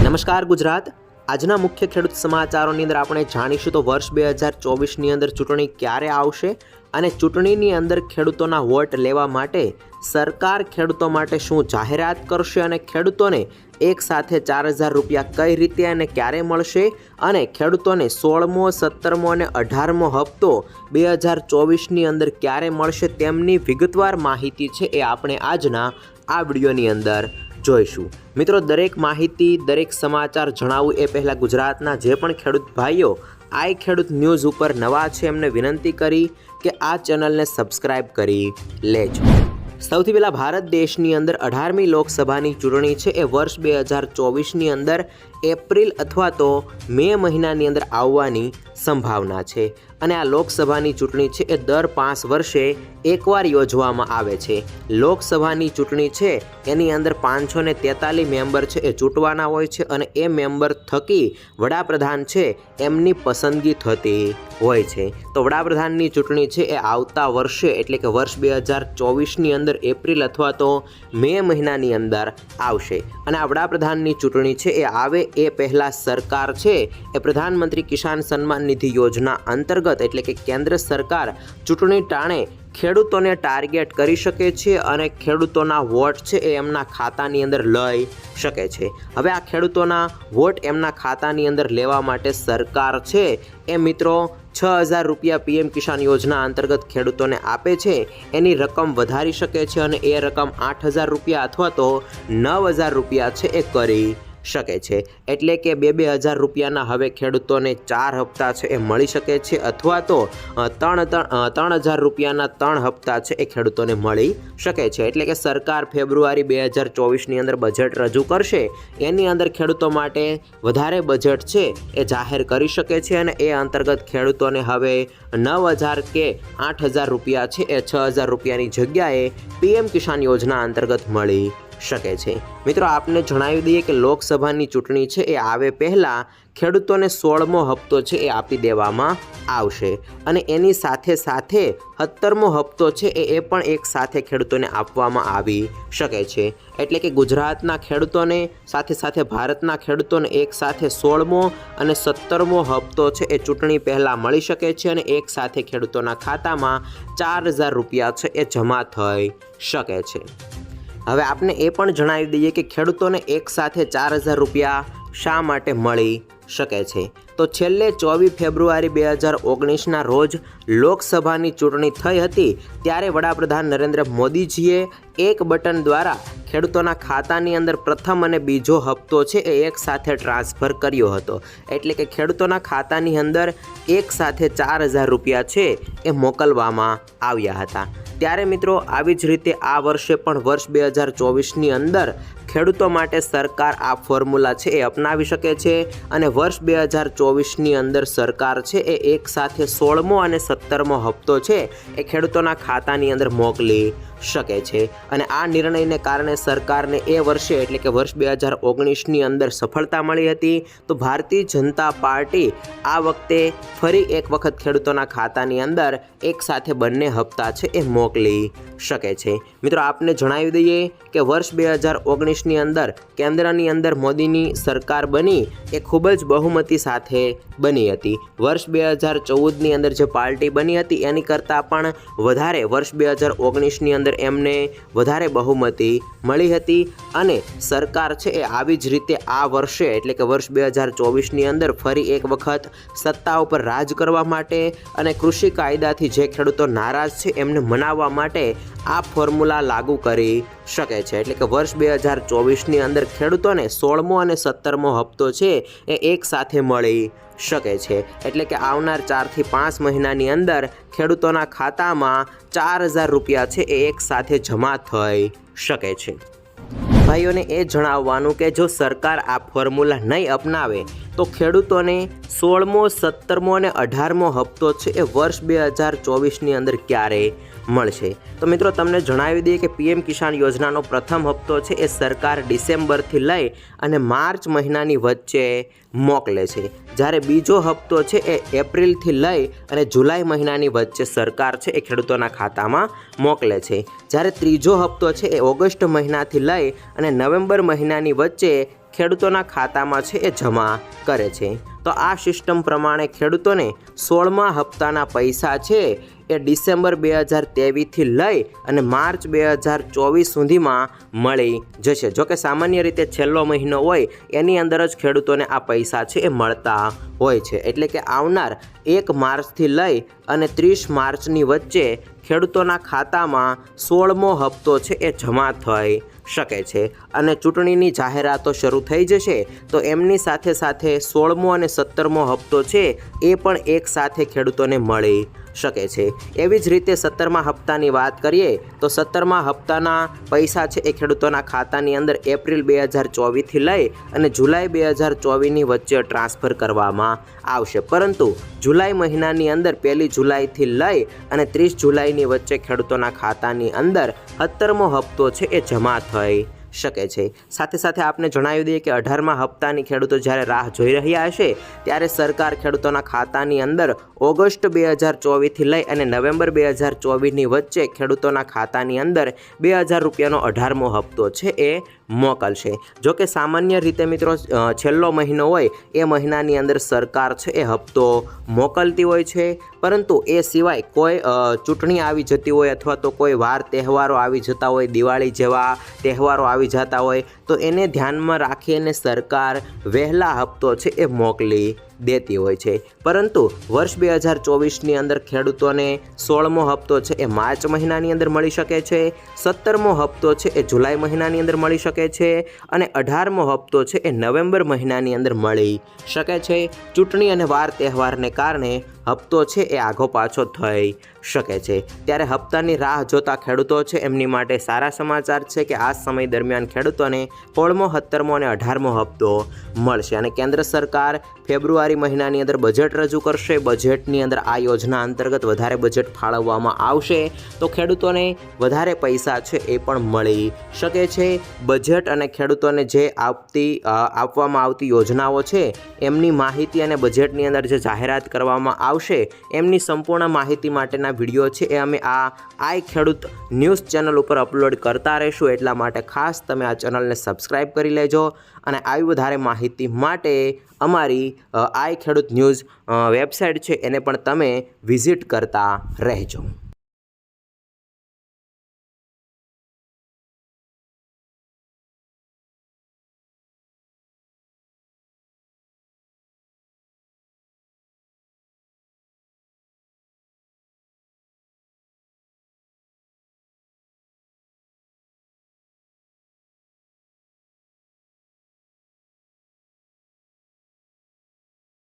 નમસ્કાર ગુજરાત। આજના મુખ્ય ખેડૂત સમાચારોની અંદર આપણે જાણીશું તો વર્ષ 2024ની અંદર ચૂંટણી ક્યારે આવશે અને ચૂંટણીની અંદર ખેડૂતોના વોટ લેવા માટે સરકાર ખેડૂતો માટે શું જાહેરાત કરશે અને ખેડૂતોને એક સાથે 4000 રૂપિયા કઈ રીતે અને ક્યારે મળશે અને ખેડૂતોને 16મો 17મો અને 18મો હપ્તો 2024ની અંદર ક્યારે મળશે તેમની વિગતવાર માહિતી છે એ આપણે આજના આ વિડીયોની અંદર જોઈશું। મિત્રો, દરેક માહિતી દરેક સમાચાર જણાવું એ પહેલાં ગુજરાતના જે પણ ખેડૂત ભાઈઓ આઈ ખેડૂત ન્યૂઝ ઉપર નવા છે એમને વિનંતી કરી કે આ ચેનલને સબસ્ક્રાઈબ કરી લેજો। સૌથી પહેલાં ભારત દેશની અંદર 18મી લોકસભાની ચૂંટણી છે એ વર્ષ 2024ની અંદર એપ્રિલ અથવા તો મે મહિનાની અંદર આવવાની સંભાવના છે અને આ લોકસભાની ચૂંટણી છે એ દર 5 વર્ષે એકવાર યોજવામાં આવે છે। લોકસભાની ચૂંટણી છે એની અંદર 543 મેમ્બર છે એ ચૂંટવાના હોય છે અને એ મેમ્બર થકી વડાપ્રધાન છે એમની પસંદગી થતી હોય છે। તો વડાપ્રધાનની ચૂંટણી છે એ આવતા વર્ષે એટલે કે વર્ષ 2024ની અંદર એપ્રિલ અથવા તો મે મહિનાની અંદર આવશે અને આ વડાપ્રધાનની ચૂંટણી છે એ આવે એ પહેલાં સરકાર છે એ પ્રધાનમંત્રી કિસાન સન્માન નિધિ યોજના અંતર્ગત એટલે કે કેન્દ્ર સરકાર ચૂંટણી ટાણે ખેડૂતોને ટાર્ગેટ કરી શકે છે અને ખેડૂતોના વોટ છે એ એમના ખાતાની અંદર લઈ શકે છે। હવે આ ખેડૂતોના વોટ એમના ખાતાની અંદર લેવા માટે સરકાર છે એ મિત્રો 6000 રૂપિયા પીએમ કિસાન યોજના અંતર્ગત ખેડૂતોને આપે છે। એની રકમ વધારી શકે છે અને એ રકમ 8000 રૂપિયા અથવા તો 9000 રૂપિયા છે એ કરી શકે છે। એટલે કે 2000 રૂપિયાના હવે ખેડૂતોને 4 હપ્તા છે એ મળી શકે છે અથવા તો 3000 રૂપિયાના 3 હપ્તા છે એ ખેડૂતોને મળી શકે છે। એટલે કે સરકાર ફેબ્રુઆરી 2024ની અંદર બજેટ રજૂ કરશે એની અંદર ખેડૂતો માટે વધારે બજેટ છે એ જાહેર કરી શકે છે અને એ અંતર્ગત ખેડૂતોને હવે 9000 કે 8000 રૂપિયા છે એ 6000 રૂપિયાની જગ્યાએ પીએમ કિસાન યોજના અંતર્ગત મળી શકે છે। મિત્રો, આપને જણાવી દઈએ કે લોકસભાની ચૂંટણી છે એ આવે પહેલાં ખેડૂતોને 16મો હપ્તો છે એ આપી દેવામાં આવશે અને એની સાથે સાથે 17મો હપ્તો છે એ પણ એક સાથે ખેડૂતોને આપવામાં આવી શકે છે। એટલે કે ગુજરાતના ખેડૂતોને સાથે સાથે ભારતના ખેડૂતોને એક સાથે 16મો અને 17મો હપ્તો છે એ ચૂંટણી પહેલાં મળી શકે છે અને એક સાથે ખેડૂતોના ખાતામાં 4000 રૂપિયા છે એ જમા થઈ શકે છે। હવે આપને એ પણ જણાવી દઈએ કે ખેડૂતોને એક સાથે 4000 રૂપિયા શા માટે મળી શકે છે। તો છેલ્લે 24 ફેબ્રુઆરી 2019ના રોજ લોકસભાની ચૂંટણી થઈ હતી ત્યારે વડાપ્રધાન નરેન્દ્ર મોદીજીએ એક બટન દ્વારા ખેડૂતોના ખાતાની અંદર પ્રથમ અને બીજો હપ્તો છે એ એક સાથે ટ્રાન્સફર કર્યો હતો। એટલે કે ખેડૂતોના ખાતાની અંદર એક સાથે 4000 રૂપિયા છે એ મોકલવામાં આવ્યા હતા। ત્યારે મિત્રો, આવી જ રીતે આ વર્ષે પણ વર્ષ 2024ની અંદર ખેડૂતો માટે સરકાર આ ફોર્મ્યુલા છે એ અપનાવી શકે છે અને વર્ષ 2024ની અંદર સરકાર છે એ એક સાથે 16મો અને 17મો હપ્તો છે એ ખેડૂતોના ખાતાની અંદર મોકલી શકે છે અને આ નિર્ણયને કારણે સરકારને એ વર્ષે એટલે કે વર્ષ 2019ની અંદર સફળતા મળી હતી। તો ભારતીય જનતા પાર્ટી આ વખતે ફરી એક વખત ખેડૂતોના ખાતાની અંદર એક સાથે બંને હપ્તા છે એ મોકલી શકે છે। મિત્રો, આપને જણાવી દઈએ કે વર્ષ 2019ની અંદર કેન્દ્રની અંદર મોદીની સરકાર બની એ ખૂબ જ બહુમતી સાથે બની હતી। વર્ષ 2014ની અંદર જે પાર્ટી બની હતી એની કરતાં પણ વધારે વર્ષ 2019ની અંદર એમને વધારે બહુમતી મળી હતી અને સરકાર છે એ આવી જ રીતે આ વર્ષે એટલે કે વર્ષ 2024ની અંદર ફરી એક વખત સત્તા ઉપર રાજ કરવા માટે અને કૃષિ કાયદાથી જે ખેડૂતો નારાજ છે એમને મનાવવા માટે આ ફોર્મ્યુલા લાગુ કરી શકે છે। એટલે કે વર્ષ 2024ની અંદર ખેડૂતોને 16મો અને 17મો હપ્તો છે એ એક સાથે મળી શકે છે। એટલે કે આવનાર 4 થી 5 મહિનાની અંદર ખેડૂતોના ખાતામાં 4000 રૂપિયા છે એ એક સાથે જમા થઈ શકે છે। ભાઈઓને એ જણાવવાનું કે જો સરકાર આ ફોર્મ્યુલા નહીં અપનાવે તો ખેડૂતોને 16મો 17મો અને 18મો હપ્તો છે એ વર્ષ 2024ની અંદર ક્યારે મળશે। તો મિત્રો, તમને જણાવી દઈએ કે પીએમ કિસાન યોજનાનો પ્રથમ હપ્તો છે એ સરકાર ડિસેમ્બરથી લઈ અને માર્ચ મહિનાની વચ્ચે મોકલે છે, જ્યારે બીજો હપ્તો છે એ એપ્રિલથી લઈ અને જુલાઈ મહિનાની વચ્ચે સરકાર છે એ ખેડૂતોના ખાતામાં મોકલે છે, જ્યારે ત્રીજો હપ્તો છે એ ઓગસ્ટ મહિનાથી લઈ અને નવેમ્બર મહિનાની વચ્ચે ખેડૂતોના ખાતામાં છે એ જમા કરે છે। તો આ સિસ્ટમ પ્રમાણે ખેડૂતોને 16મા હપ્તાના પૈસા છે એ ડિસેમ્બર 2023થી લઈ અને માર્ચ 2024 સુધીમાં મળી જશે। જોકે સામાન્ય રીતે છેલ્લો મહિનો હોય એની અંદર જ ખેડૂતોને આ પૈસા છે એ મળતા હોય છે। એટલે કે આવનાર 1 માર્ચથી લઈ અને 30 માર્ચની વચ્ચે ખેડૂતોના ખાતામાં 16મો હપ્તો છે એ જમા થઈ શકે છે અને ચૂંટણીની જાહેરાતો શરૂ થઈ જશે તો એમની સાથે સાથે 16મો અને 17મો હપ્તો છે એ પણ એક સાથે ખેડૂતોને મળી શકે છે। એવી જ રીતે 17મા હપ્તાની વાત કરીએ તો 17મા હપ્તાના પૈસા છે એ ખેડૂતોના ખાતાની અંદર એપ્રિલ 2024થી લઈ અને જુલાઈ 2024ની વચ્ચે ટ્રાન્સફર કરવામાં આવશે, પરંતુ જુલાઈ મહિનાની અંદર 1 જુલાઈથી લઈ અને 30 જુલાઈની વચ્ચે ખેડૂતોના ખાતાની અંદર 17મો હપ્તો છે એ જમા થઈ શકે છે। સાથે સાથે આપને જણાવી દઈએ કે 18મા હપ્તાની ખેડૂતો જ્યારે રાહ જોઈ રહ્યા હશે ત્યારે સરકાર ખેડૂતોના ખાતાની અંદર ઓગસ્ટ 2024થી લઈ અને નવેમ્બર 2024ની વચ્ચે ખેડૂતોના ખાતાની અંદર 2000 રૂપિયાનો 18મો હપ્તો છે એ મોકલશે। જોકે સામાન્ય રીતે મિત્રો છેલ્લો મહિનો હોય એ મહિનાની અંદર સરકાર છે એ હપ્તો મોકલતી હોય છે, પરંતુ એ સિવાય કોઈ ચૂંટણી આવી જતી હોય અથવા તો કોઈ વાર તહેવારો આવી જતા હોય, દિવાળી જેવા તહેવારો આવી જતા હોય તો એને ધ્યાનમાં રાખીને સરકાર વહેલા હપ્તો છે એ મોકલી દેતી હોય છે। પરંતુ વર્ષ 2024ની અંદર ખેડૂતોને 16મો હપ્તો છે એ માર્ચ મહિનાની અંદર મળી શકે છે, 17મો હપ્તો છે એ જુલાઈ મહિનાની અંદર મળી શકે છે અને 18મો હપ્તો છે એ નવેમ્બર મહિનાની અંદર મળી શકે છે। ચૂંટણી અને વાર તહેવારને કારણે હપ્તો છે એ આઘો પાછો થઈ શકે છે। ત્યારે હપ્તાની રાહ જોતા ખેડૂતો છે એમની માટે સારા સમાચાર છે કે આ સમય દરમિયાન ખેડૂતોને 16મો, 17મો અને 18મો હપ્તો મળશે અને કેન્દ્ર સરકાર ફેબ્રુઆરી મહિનાની અંદર બજેટ રજૂ કરશે। બજેટની અંદર આ યોજના અંતર્ગત વધારે બજેટ ફાળવવામાં આવશે તો ખેડૂતોને વધારે પૈસા છે એ પણ મળી શકે છે। બજેટ અને ખેડૂતોને જે આપવામાં આવતી યોજનાઓ છે એમની માહિતી અને બજેટની અંદર જે જાહેરાત કરવામાં આવશે એમની સંપૂર્ણ માહિતી માટેના વિડીયો છે એ અમે આઈ ખેડૂત ન્યૂઝ ચેનલ ઉપર અપલોડ કરતા રહીશું, એટલા માટે ખાસ તમે આ ચેનલને સબસ્ક્રાઈબ કરી લેજો અને આવી વધારે માહિતી માટે અમારી આઈ ખેડૂત ન્યૂઝ વેબસાઇટ છે એને પણ તમે વિઝિટ કરતા રહેજો।